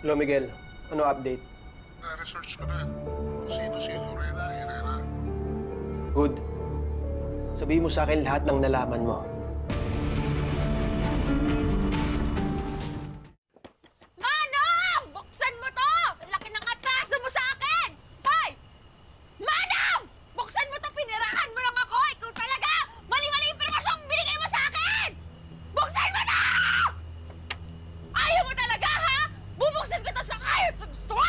Hello, Miguel. Ano update? Na-research ko na kung sino si Lorena Herrera. Good. Sabihin mo sa akin lahat ng nalaman mo. Manong! Buksan mo to! Ang laki ng atraso mo sa akin! Hoy! Manong! Buksan mo to! Pinirahan mo lang ako! Ikaw talaga! Mali-mali yung impormasyong binigay mo sa akin! Buksan mo to! Ayaw mo talaga, ha? Bubuksan ko to sa kayot sa gusto mo!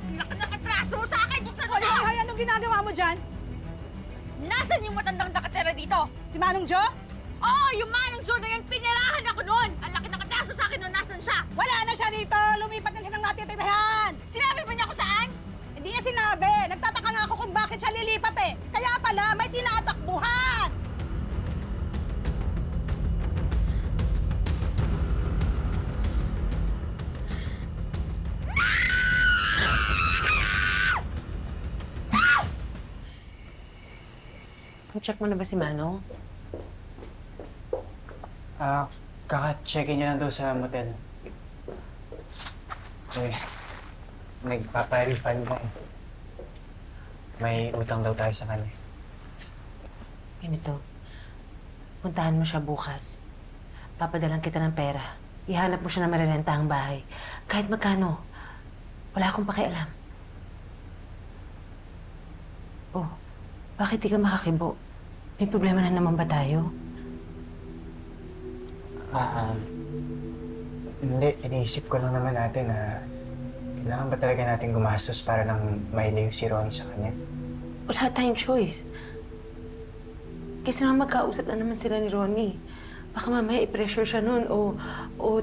Ang laki ng atraso mo sa akin! Buksan mo to! Hoy, anong ginagawa mo dyan? Nasaan yung matandang nakatera dito? Si Manong Jo? Oo, yung Manong Joe na yan, pinirahan ako noon! Ang laki ng atraso sa akin noon, nasan siya? Wala na siya dito! Lumipat na siya ng natitirahan! Sinabi ba niya kung saan? Hindi niya sinabi! Nagtataka nga ako kung bakit siya lilipat eh! Kaya pala, may tinatakbuhan! Check mo na ba si Manong? Kaka-check-in niya lang daw sa motel. Nagpapa-refund na eh. May utang daw tayo sa kanya. Ganito. Puntahan mo siya bukas. Papadalan kita ng pera. Ihanap mo siya na marerentahang bahay. Kahit magkano. Wala akong pakialam. Oh, bakit di ka makakibo? May problema na naman ba tayo? Hindi. Iniisip ko lang naman natin na kailangan ba talaga natin gumastos para lang mailayo si Ron sa kanya? Wala tayong choice. Kasi naman magkausap na naman sila ni Ronnie. Baka mamaya i-pressure siya nun o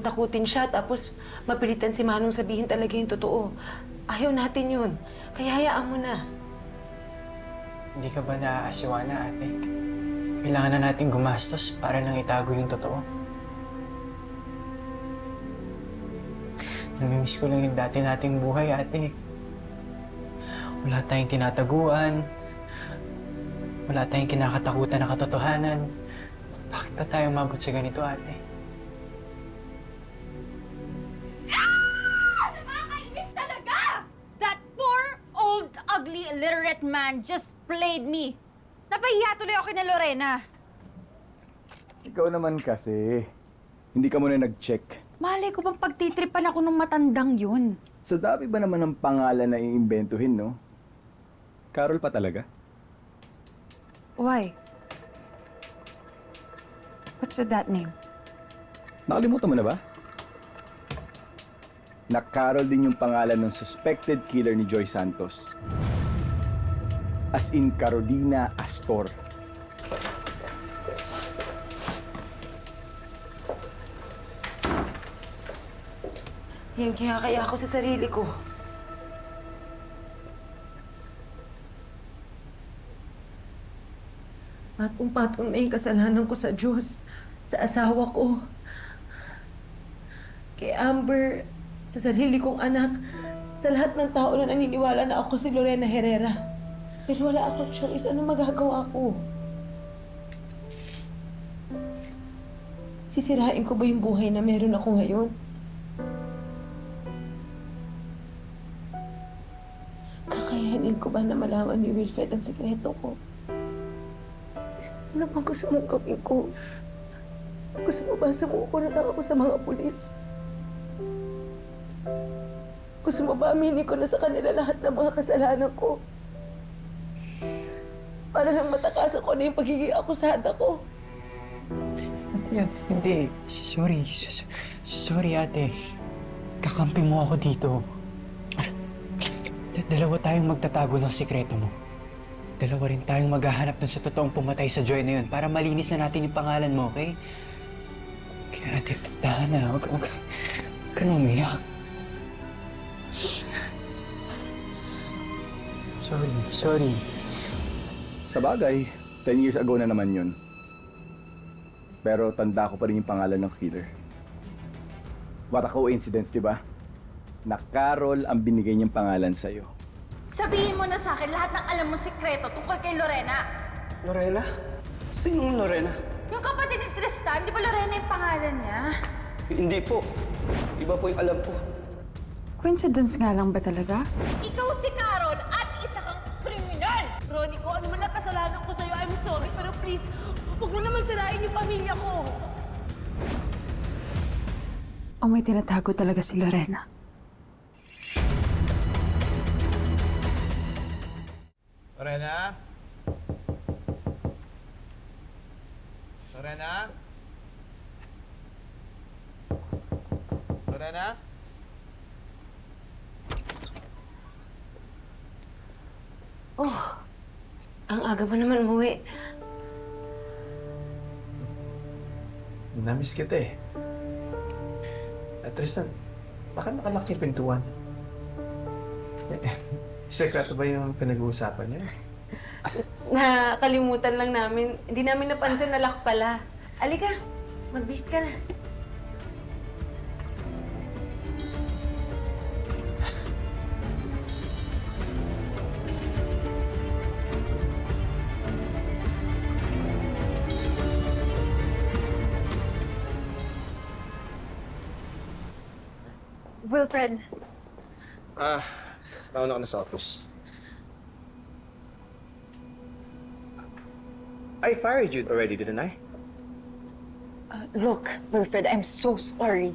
takutin siya tapos mapilitan si Manong sabihin talaga yung totoo. Ayaw natin yun. Kaya hayaan mo na. Hindi ka ba naaasiwa na, ate? Kailangan na natin gumastos para lang itago yung totoo. Namimiss ko lang yung dati nating buhay, ate. Wala tayong tinataguan. Wala tayong kinakatakutan na katotohanan. Bakit pa tayo umabot sa ganito, ate? Nakakainis talaga! That poor, old, ugly, illiterate man just played me. Napahiya tuloy ako kina Lorena. Ikaw naman kasi, hindi ka muna nag-check. Malay ko bang pagtitripan ako ng matandang yun? Sa dami ba naman ng pangalan na iimbentuhin, no? Carol pa talaga? Why? What's with that name? Nakalimutan mo na ba? Na Carol din yung pangalan ng suspected killer ni Joy Santos. As in Carolina Astor. Hiyang-hiya kaya ako sa sarili ko. Patong-patong na yung kasalanan ko sa Diyos, sa asawa ko, kay Amber, sa sarili kong anak, sa lahat ng tao na naniniwala na ako si Lorena Herrera. Pero wala akong choice. Ano magagawa ko? Sisirain ko ba yung buhay na meron ako ngayon? Kakayanin ko ba na malaman ni Wilfred ang sekreto ko? Ano bang gusto mong gawin ko? Gusto mo ba sumuko na lang ako sa mga pulis? Gusto mo ba aminin ko na sa kanila lahat ng mga kasalanan ko? Para lang matakasan ko na yung pagiging akusada ko. Ate, hindi. Sorry. Sorry, ate. Kakampi mo ako dito. Dalawa tayong magtatago ng sikreto mo. Dalawa rin tayong maghahanap dun sa totoong pumatay sa Joy na yun para malinis na natin yung pangalan mo, okay? Kaya ate, tahan na. Huwag ka na umiyak. Sorry. Sa bagay, 10 years ago na naman yun. Pero tanda ko pa rin yung pangalan ng killer. What a coincidence, di ba? Na Carol ang binigay niyang pangalan sa'yo. Sabihin mo na sa akin lahat ng alam mong sikreto tungkol kay Lorena. Lorena? Sinong Lorena? Yung kapatid ni Tristan, di ba Lorena yung pangalan niya? Hindi po. Iba po yung alam ko. Coincidence nga lang ba talaga? Ikaw si Carol at isa kang kriminal! Ronnie ko, ano man lang kasalanan ko sa'yo, I'm sorry, pero please, huwag mo naman sirain yung pamilya ko. O may tinatago talaga si Lorena? Lorena? Lorena? Lorena? Oh, ang aga mo naman umuwi. Namiss kita eh. Tristan, bakit nakalak yung pintuan? Sekreto ba yung pinag-uusapan niya? Nakalimutan lang namin. Hindi namin napansin na lock pala. Alika, magbihis ka na. Wilfred, Nauna ka na sa office. I fired you already, didn't I? look, Wilfred, I'm so sorry.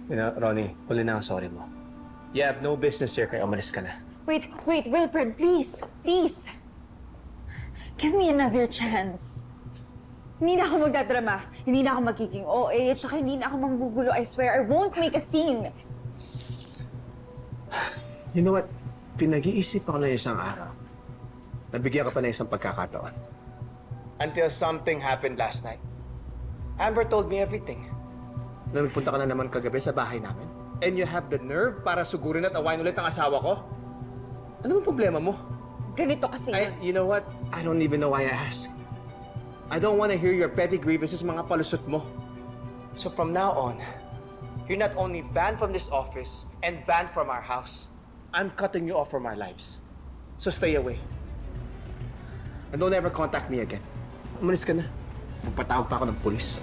You know, Ronnie, huli na ang sorry mo. You have no business here kaya umalis ka na. Wait, Wilfred, please, please. Give me another chance. Hindi na ako magdadrama. Hindi na ako magiging OA, at saka hindi na ako manggugulo. I swear, I won't make a scene. You know what? Pinag-iisip ako na isang araw. Nabigyan ka pa na isang pagkakataon. Until something happened last night. Amber told me everything. Na nagpunta ka na naman kagabi sa bahay namin. And you have the nerve para sugurin at awayin ulit ang asawa ko? Ano bang problema mo? Ganito kasi You know what? I don't even know why I asked. I don't want to hear your petty grievances, mga palusot mo. So from now on, you're not only banned from this office and banned from our house, I'm cutting you off from our lives. So stay away. And don't ever contact me again. Umalis ka na. Magpatawag pa ako ng pulis.